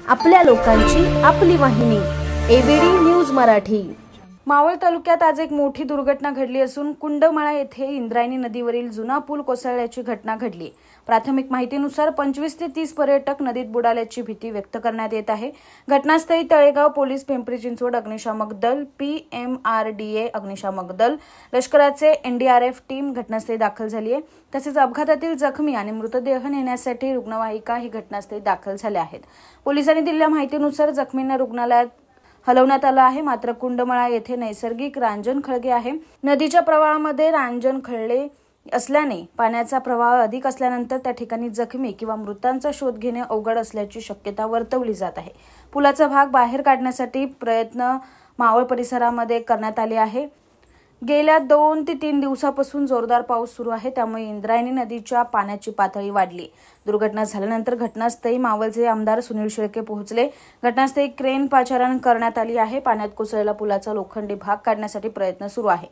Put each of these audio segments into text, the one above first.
आपल्या लोकांची आपली वाहिनी एबीडी न्यूज मराठी। मावळ तालुक्यात आज एक मोठी दुर्घटना घडली असून कुंडमाळा येथे इंद्रायणी नदीवरील जुना पूल कोसळल्याची घटना घडली। प्राथमिक माहितीनुसार 25 ते 30 पर्यटक नदीत बुडाल्याची भीती व्यक्त करण्यात येत आहे। घटनास्थळी तळेगाव पोलीस, पिंपरी चिंचवड अग्निशामक दल, PMRDA अग्निशामक दल, लष्कराचे NDRF टीम घटनास्थळी दाखल झाली आहे। तसेच अपघातातील जखमी आणि मृतदेह नेण्यासाठी रुग्णवाहिका ही घटनास्थळी दाखल झाल्या आहेत। पोलिसांनी दिलेल्या माहितीनुसार जखमींना रुग्णालयात हलवण्यात आलं आहे। मात्र कुंडमाळा येथे नैसर्गिक रांजण खळगे आहे। नदीच्या प्रवाहामध्ये रांजण खळले असल्याने पाण्याचा प्रवाह अधिक असल्यानंतर त्या ठिकाणी जखमी किंवा मृतांचा शोध घेणे अवघड असल्याची शक्यता वर्तवली जात आहे। पुलाचा भाग बाहेर काढण्यासाठी प्रयत्न मावळ परिसरामध्ये करण्यात आले आहे। गेल्या 2 ते 3 दिवसापासून जोरदार पाऊस सुरू आहे, त्यामुळे इंद्रायणी नदीच्या पाण्याची पातळी वाढली। दुर्घटना झाल्यानंतर घटनास्थळी मावळचे आमदार सुनील शेळके पोहोचले। घटनास्थळी क्रेन पाचारण करण्यात आली आहे। पाण्यात कोसळलेला पुलाचा लोखंडी भाग काढण्यासाठी प्रयत्न सुरू आहे।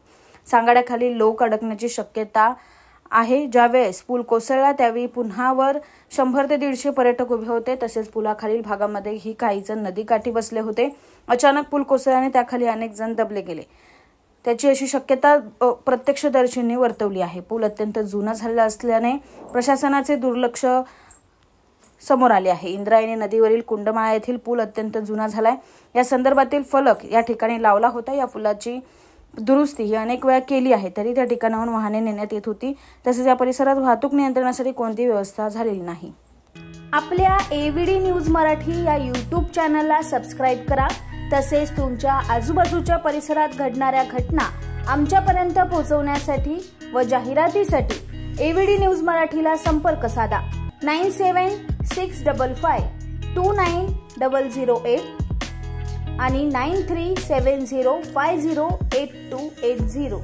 सांगाड्याखाली लोक अडकण्याची शक्यता आहे। ज्यावेळेस पूल कोसळला त्यावेळी पुन्हावर 100 ते 150 पर्यटक उभे होते। तसेच पुलाखालील भागामध्ये ही काही जण नदीकाठी बसले होते। अचानक पूल कोसळल्याने त्याखाली अनेक जण दबले गेले, त्याची अशी शक्यता प्रत्यक्षदर्शींनी वर्तवली आहे। पूल अत्यंत जुना झालेला असल्याने प्रशासनाचे दुर्लक्ष समोर आले आहे। इंद्रायणी नदीवरील कुंडमाळा येथील पूल अत्यंत जुना झालाय। या संदर्भातील फलक या ठिकाणी लावला होता। या पुलाची दुरुस्ती ही अनेक वेळा केली आहे, तरी त्या ठिकाणाहून वाहने नेण्यात येत होती। तसेच या परिसरात वाहतूक नियंत्रणासाठी कोणतीही व्यवस्था झालेली नाही। आपल्या एबीडी न्यूज मराठी या YouTube चॅनलला सबस्क्राइब करा। तसेच तुमच्या आजूबाजूच्या परिसरात घडणाऱ्या घटना आमच्यापर्यंत पोहोचवण्यासाठी व जाहिरातीसाठी एबीडी न्यूज मराठीला संपर्क साधा 9765529008 आणि 9370508280।